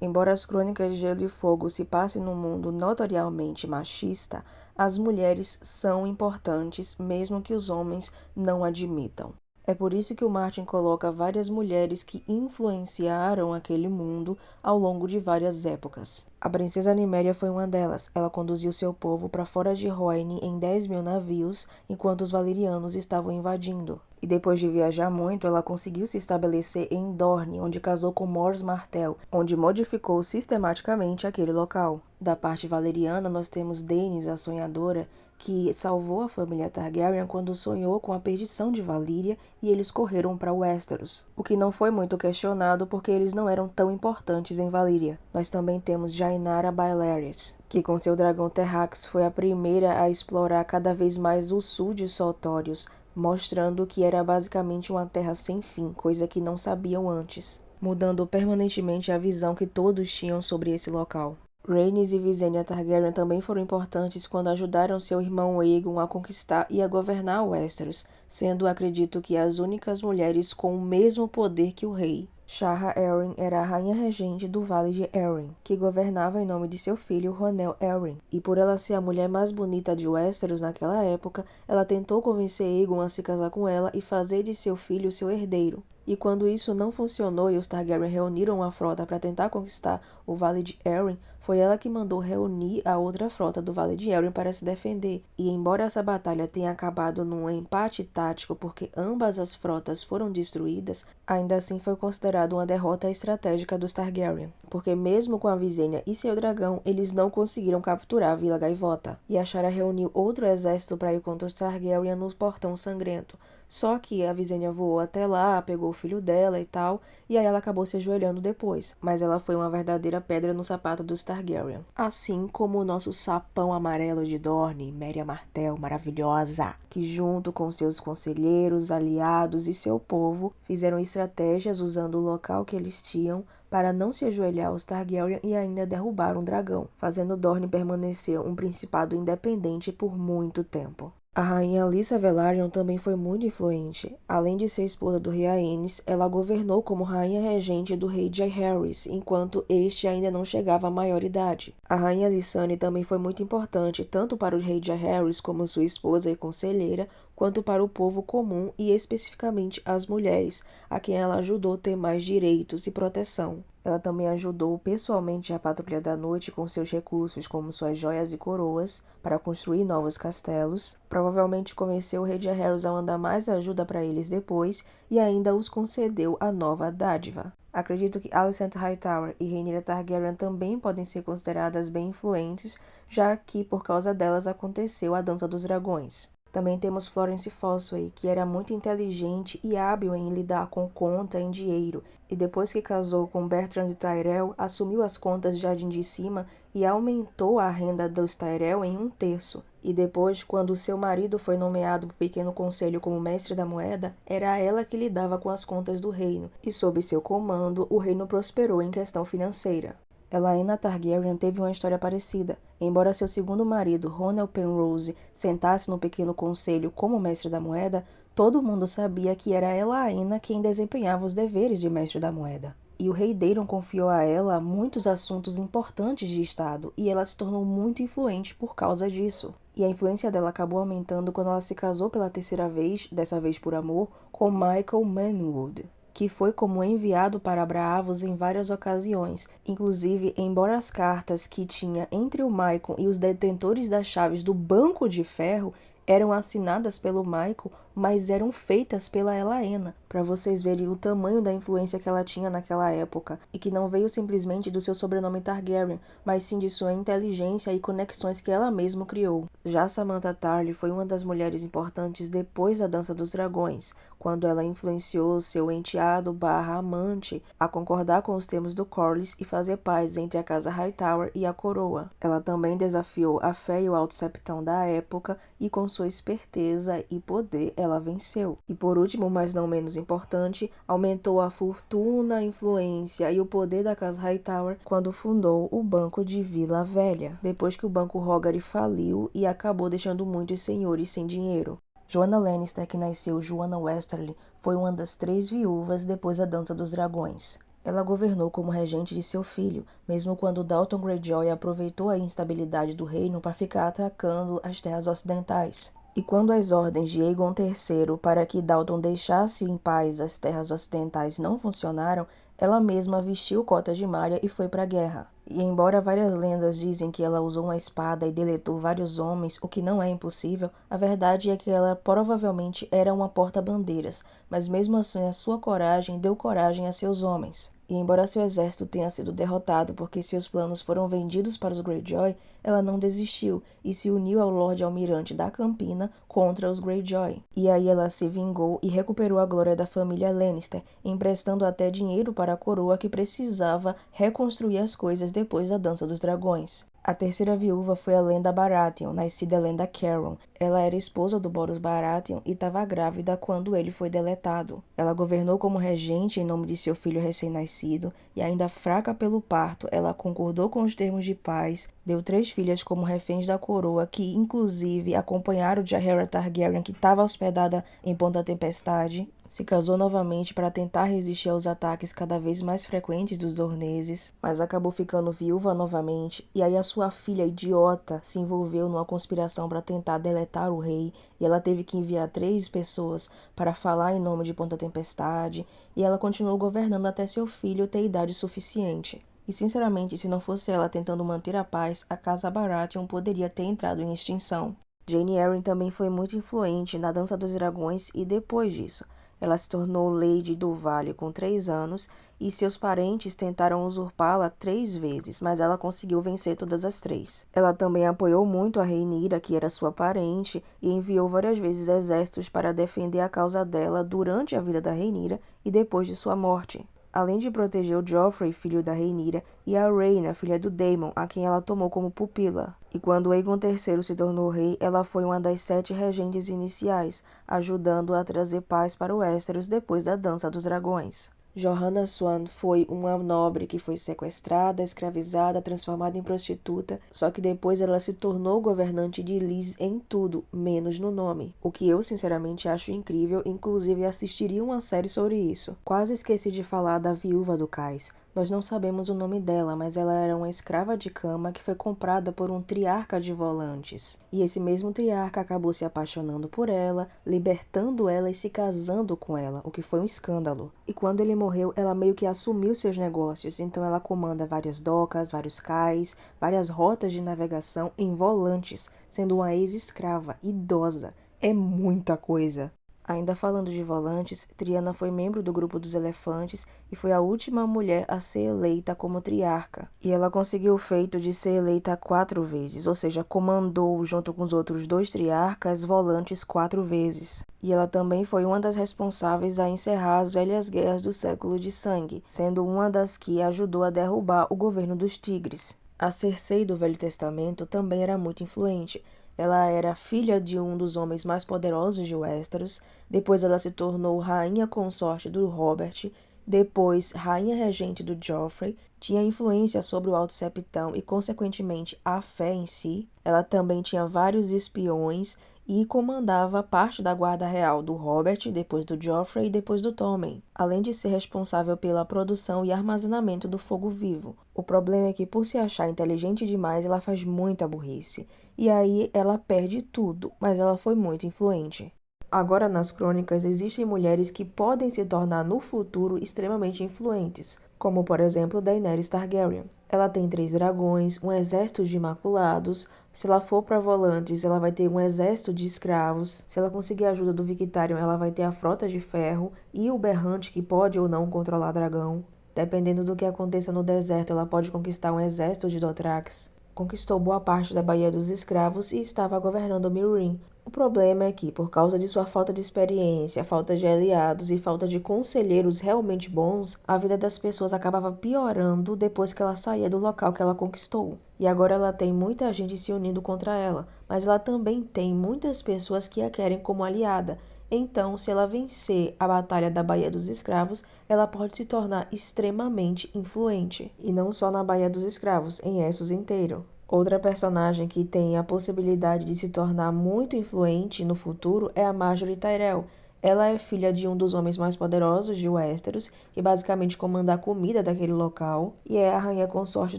Embora as Crônicas de Gelo e Fogo se passem num mundo notoriamente machista, as mulheres são importantes, mesmo que os homens não admitam. É por isso que o Martin coloca várias mulheres que influenciaram aquele mundo ao longo de várias épocas. A princesa Nymeria foi uma delas. Ela conduziu seu povo para fora de Rhoyne em 10.000 navios, enquanto os valerianos estavam invadindo. E depois de viajar muito, ela conseguiu se estabelecer em Dorne, onde casou com Mors Martell, onde modificou sistematicamente aquele local. Da parte valeriana, nós temos Daenerys, a sonhadora, que salvou a família Targaryen quando sonhou com a perdição de Valíria e eles correram para Westeros, o que não foi muito questionado porque eles não eram tão importantes em Valíria. Nós também temos Jainara Baellerys, que com seu dragão Terrax foi a primeira a explorar cada vez mais o sul de Soltórios, mostrando que era basicamente uma terra sem fim, coisa que não sabiam antes, mudando permanentemente a visão que todos tinham sobre esse local. Rhaenys e Visenya Targaryen também foram importantes quando ajudaram seu irmão Aegon a conquistar e a governar Westeros, sendo, acredito que, as únicas mulheres com o mesmo poder que o rei. Shara Arryn era a rainha regente do Vale de Arryn, que governava em nome de seu filho Ronel Arryn, e por ela ser a mulher mais bonita de Westeros naquela época, ela tentou convencer Aegon a se casar com ela e fazer de seu filho seu herdeiro. E quando isso não funcionou e os Targaryen reuniram uma frota para tentar conquistar o Vale de Arryn, foi ela que mandou reunir a outra frota do Vale de Arryn para se defender. E embora essa batalha tenha acabado num empate tático porque ambas as frotas foram destruídas, ainda assim foi considerado uma derrota estratégica dos Targaryen, porque mesmo com a Visenya e seu dragão, eles não conseguiram capturar a Vila Gaivota. E a Shara reuniu outro exército para ir contra os Targaryen no Portão Sangrento. Só que a Visenya voou até lá, pegou o filho dela e tal, e aí ela acabou se ajoelhando depois. Mas ela foi uma verdadeira pedra no sapato dos Targaryen. Assim como o nosso sapão amarelo de Dorne, Merya Martell, maravilhosa, que junto com seus conselheiros, aliados e seu povo, fizeram estratégias usando o local que eles tinham para não se ajoelhar aos Targaryen e ainda derrubar um dragão, fazendo Dorne permanecer um principado independente por muito tempo. A rainha Lysa Velaryon também foi muito influente. Além de ser esposa do rei Aenys, ela governou como rainha regente do rei Jaehaerys, enquanto este ainda não chegava à maioridade. A rainha Lysane também foi muito importante, tanto para o rei Jaehaerys como sua esposa e conselheira, quanto para o povo comum e especificamente as mulheres, a quem ela ajudou a ter mais direitos e proteção. Ela também ajudou pessoalmente a Patrulha da Noite com seus recursos, como suas joias e coroas, para construir novos castelos. Provavelmente convenceu o rei Jaehaerys a mandar mais ajuda para eles depois e ainda os concedeu a nova dádiva. Acredito que Alicent Hightower e Rhaenyra Targaryen também podem ser consideradas bem influentes, já que por causa delas aconteceu a Dança dos Dragões. Também temos Florence Fossoway, que era muito inteligente e hábil em lidar com conta em dinheiro, e depois que casou com Bertrand Tyrell, assumiu as contas de Jardim de Cima e aumentou a renda dos Tyrell em 1/3. E depois, quando seu marido foi nomeado para o Pequeno Conselho como mestre da moeda, era ela que lidava com as contas do reino, e sob seu comando, o reino prosperou em questão financeira. Elaena Targaryen teve uma história parecida. Embora seu segundo marido, Ronel Penrose, sentasse no Pequeno Conselho como mestre da moeda, todo mundo sabia que era Elaena quem desempenhava os deveres de mestre da moeda. E o rei Daeron confiou a ela muitos assuntos importantes de Estado, e ela se tornou muito influente por causa disso. E a influência dela acabou aumentando quando ela se casou pela terceira vez, dessa vez por amor, com Michael Manwood, que foi como enviado para Braavos em várias ocasiões. Inclusive, embora as cartas que tinha entre o Maicon e os detentores das chaves do Banco de Ferro eram assinadas pelo Michael, mas eram feitas pela Elaena, para vocês verem o tamanho da influência que ela tinha naquela época, e que não veio simplesmente do seu sobrenome Targaryen, mas sim de sua inteligência e conexões que ela mesma criou. Já Samantha Tarly foi uma das mulheres importantes depois da Dança dos Dragões, quando ela influenciou seu enteado/amante a concordar com os termos do Corlys e fazer paz entre a casa Hightower e a coroa. Ela também desafiou a fé e o alto septão da época, e com sua esperteza e poder ela venceu. E por último, mas não menos importante, aumentou a fortuna, a influência e o poder da casa Hightower quando fundou o Banco de Vila Velha, depois que o Banco Hoggarty faliu e acabou deixando muitos senhores sem dinheiro. Joanna Lannister, que nasceu Joanna Westerly, foi uma das 3 viúvas depois da Dança dos Dragões. Ela governou como regente de seu filho, mesmo quando Dalton Greyjoy aproveitou a instabilidade do reino para ficar atacando as terras ocidentais. E quando as ordens de Aegon III para que Dalton deixasse em paz as terras ocidentais não funcionaram, ela mesma vestiu cotas de malha e foi para a guerra. E embora várias lendas dizem que ela usou uma espada e deletou vários homens, o que não é impossível, a verdade é que ela provavelmente era uma porta-bandeiras, mas mesmo assim a sua coragem deu coragem a seus homens. E embora seu exército tenha sido derrotado porque seus planos foram vendidos para os Greyjoy, ela não desistiu e se uniu ao Lorde Almirante da Campina contra os Greyjoy. E aí ela se vingou e recuperou a glória da família Lannister, emprestando até dinheiro para a coroa que precisava reconstruir as coisas depois da Dança dos Dragões. A terceira viúva foi a Lenda Baratheon, nascida Lenda Caron. Ela era esposa do Boros Baratheon e estava grávida quando ele foi deletado. Ela governou como regente em nome de seu filho recém-nascido e, ainda fraca pelo parto, ela concordou com os termos de paz, deu 3 filhas como reféns da coroa, que inclusive acompanharam Jaehaera Targaryen, que estava hospedada em Ponta Tempestade. Se casou novamente para tentar resistir aos ataques cada vez mais frequentes dos Dorneses, mas acabou ficando viúva novamente, e aí a sua filha idiota se envolveu numa conspiração para tentar deletar o rei, e ela teve que enviar 3 pessoas para falar em nome de Ponta Tempestade, e ela continuou governando até seu filho ter idade suficiente. E sinceramente, se não fosse ela tentando manter a paz, a Casa Baratheon poderia ter entrado em extinção. Jaime Arryn também foi muito influente na Dança dos Dragões e depois disso. Ela se tornou Lady do Vale com 3 anos e seus parentes tentaram usurpá-la 3 vezes, mas ela conseguiu vencer todas as 3. Ela também apoiou muito a Rhaenyra, que era sua parente, e enviou várias vezes exércitos para defender a causa dela durante a vida da Rhaenyra e depois de sua morte. Além de proteger o Joffrey, filho da Rhaenyra, e a Rhaena, filha do Daemon, a quem ela tomou como pupila. E quando Aegon III se tornou rei, ela foi uma das 7 regentes iniciais, ajudando a trazer paz para o Westeros depois da Dança dos Dragões. Johanna Swan foi uma nobre que foi sequestrada, escravizada, transformada em prostituta, só que depois ela se tornou governante de Lys em tudo, menos no nome. O que eu sinceramente acho incrível, inclusive assistiria uma série sobre isso. Quase esqueci de falar da viúva do cais. Nós não sabemos o nome dela, mas ela era uma escrava de cama que foi comprada por um triarca de Volantes. E esse mesmo triarca acabou se apaixonando por ela, libertando ela e se casando com ela, o que foi um escândalo. E quando ele morreu, ela meio que assumiu seus negócios, então ela comanda várias docas, vários cais, várias rotas de navegação em Volantes, sendo uma ex-escrava, idosa. É muita coisa. Ainda falando de Volantes, Triana foi membro do grupo dos Elefantes e foi a última mulher a ser eleita como triarca. E ela conseguiu o feito de ser eleita 4 vezes, ou seja, comandou junto com os outros 2 triarcas Volantes 4 vezes. E ela também foi uma das responsáveis a encerrar as velhas guerras do Século de Sangue, sendo uma das que ajudou a derrubar o governo dos Tigres. A Cersei do Velho Testamento também era muito influente. Ela era filha de um dos homens mais poderosos de Westeros, depois ela se tornou rainha consorte do Robert, depois rainha regente do Joffrey, tinha influência sobre o Alto Septão e, consequentemente, a fé em si. Ela também tinha vários espiões e comandava parte da guarda real do Robert, depois do Joffrey e depois do Tommen, além de ser responsável pela produção e armazenamento do fogo vivo. O problema é que, por se achar inteligente demais, ela faz muita burrice, e aí ela perde tudo, mas ela foi muito influente. Agora, nas crônicas, existem mulheres que podem se tornar no futuro extremamente influentes, como por exemplo Daenerys Targaryen. Ela tem 3 dragões, um exército de imaculados. Se ela for para Volantes, ela vai ter um exército de escravos. Se ela conseguir a ajuda do Victarion, ela vai ter a frota de ferro e o berrante que pode ou não controlar dragão. Dependendo do que aconteça no deserto, ela pode conquistar um exército de Dothrax. Conquistou boa parte da Baía dos Escravos e estava governando Meereen. O problema é que, por causa de sua falta de experiência, falta de aliados e falta de conselheiros realmente bons, a vida das pessoas acabava piorando depois que ela saía do local que ela conquistou. E agora ela tem muita gente se unindo contra ela, mas ela também tem muitas pessoas que a querem como aliada. Então, se ela vencer a Batalha da Baía dos Escravos, ela pode se tornar extremamente influente. E não só na Baía dos Escravos, em Essos inteiro. Outra personagem que tem a possibilidade de se tornar muito influente no futuro é a Marjorie Tyrell. Ela é filha de um dos homens mais poderosos de Westeros, que basicamente comanda a comida daquele local, e é a rainha consorte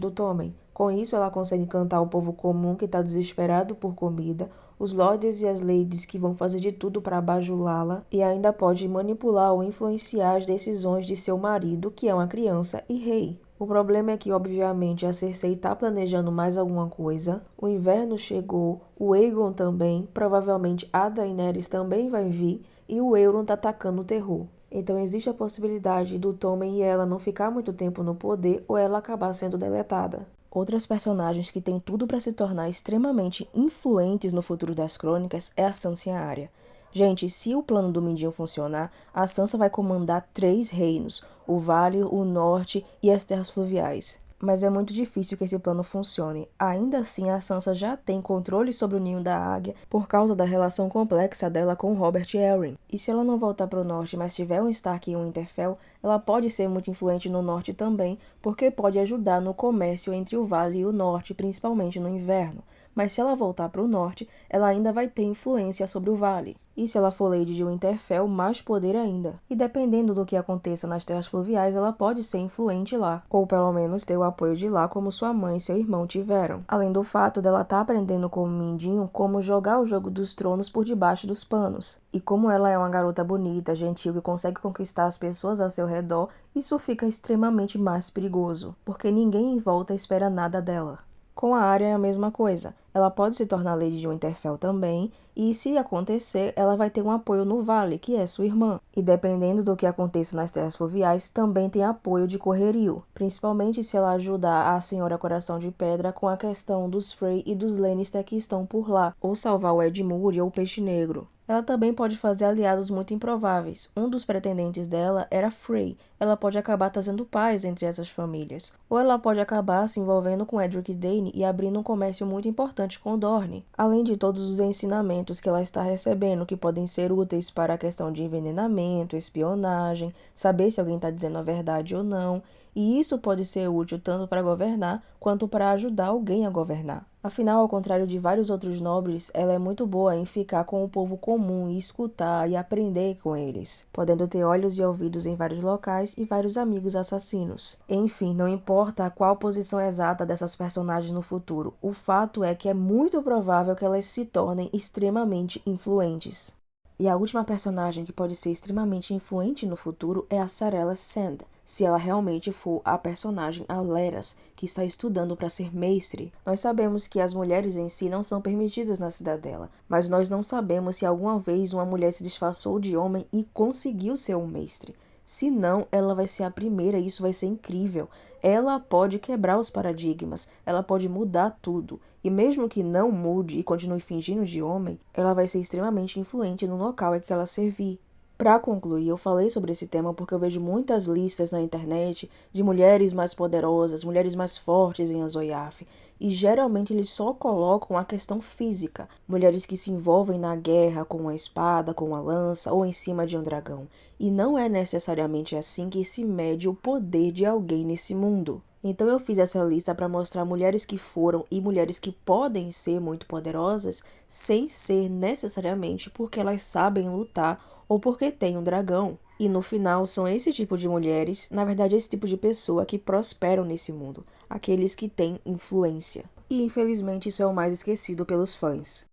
do Tommen. Com isso, ela consegue encantar o povo comum que está desesperado por comida, os lords e as ladies que vão fazer de tudo para bajulá-la, e ainda pode manipular ou influenciar as decisões de seu marido, que é uma criança e rei. O problema é que, obviamente, a Cersei está planejando mais alguma coisa. O inverno chegou, o Aegon também, provavelmente a Daenerys também vai vir, e o Euron tá atacando o terror. Então existe a possibilidade do Tommen e ela não ficar muito tempo no poder ou ela acabar sendo deletada. Outras personagens que têm tudo para se tornar extremamente influentes no futuro das crônicas é a Sansa e a Arya. Gente, se o plano do Mindinho funcionar, a Sansa vai comandar 3 reinos, o Vale, o Norte e as Terras Fluviais. Mas é muito difícil que esse plano funcione. Ainda assim, a Sansa já tem controle sobre o Ninho da Águia por causa da relação complexa dela com Robert Arryn. E se ela não voltar para o Norte, mas tiver um Stark e um Winterfell, ela pode ser muito influente no Norte também, porque pode ajudar no comércio entre o Vale e o Norte, principalmente no inverno. Mas se ela voltar para o Norte, ela ainda vai ter influência sobre o Vale. E se ela for Lady de Winterfell, mais poder ainda. E dependendo do que aconteça nas Terras Fluviais, ela pode ser influente lá, ou pelo menos ter o apoio de lá como sua mãe e seu irmão tiveram. Além do fato dela estar aprendendo com o Mindinho como jogar o jogo dos tronos por debaixo dos panos. E como ela é uma garota bonita, gentil e consegue conquistar as pessoas ao seu redor, isso fica extremamente mais perigoso, porque ninguém em volta espera nada dela. Com a Arya é a mesma coisa. Ela pode se tornar Lady de Winterfell também, e se acontecer, ela vai ter um apoio no Vale, que é sua irmã. E dependendo do que aconteça nas Terras Fluviais, também tem apoio de Correrio, principalmente se ela ajudar a Senhora Coração de Pedra com a questão dos Frey e dos Lannister que estão por lá, ou salvar o Edmure ou o Peixe Negro. Ela também pode fazer aliados muito improváveis. Um dos pretendentes dela era Frey. Ela pode acabar trazendo paz entre essas famílias. Ou ela pode acabar se envolvendo com Edric Dayne e abrindo um comércio muito importante com o Dorne. Além de todos os ensinamentos que ela está recebendo, que podem ser úteis para a questão de envenenamento, espionagem, saber se alguém está dizendo a verdade ou não. E isso pode ser útil tanto para governar, quanto para ajudar alguém a governar. Afinal, ao contrário de vários outros nobres, ela é muito boa em ficar com o povo comum e escutar e aprender com eles, podendo ter olhos e ouvidos em vários locais e vários amigos assassinos. Enfim, não importa qual posição exata dessas personagens no futuro, o fato é que é muito provável que elas se tornem extremamente influentes. E a última personagem que pode ser extremamente influente no futuro é a Sarella Sand, se ela realmente for a personagem Aleras, que está estudando para ser mestre. Nós sabemos que as mulheres em si não são permitidas na cidadela, mas nós não sabemos se alguma vez uma mulher se disfarçou de homem e conseguiu ser um mestre. Se não, ela vai ser a primeira e isso vai ser incrível. Ela pode quebrar os paradigmas, ela pode mudar tudo. E mesmo que não mude e continue fingindo de homem, ela vai ser extremamente influente no local em que ela servir. Para concluir, eu falei sobre esse tema porque eu vejo muitas listas na internet de mulheres mais poderosas, mulheres mais fortes em Azoiaf, e geralmente eles só colocam a questão física, mulheres que se envolvem na guerra com uma espada, com uma lança ou em cima de um dragão. E não é necessariamente assim que se mede o poder de alguém nesse mundo. Então eu fiz essa lista para mostrar mulheres que foram e mulheres que podem ser muito poderosas sem ser necessariamente porque elas sabem lutar ou porque tem um dragão. E no final são esse tipo de mulheres, na verdade esse tipo de pessoa que prosperam nesse mundo, aqueles que têm influência. E infelizmente isso é o mais esquecido pelos fãs.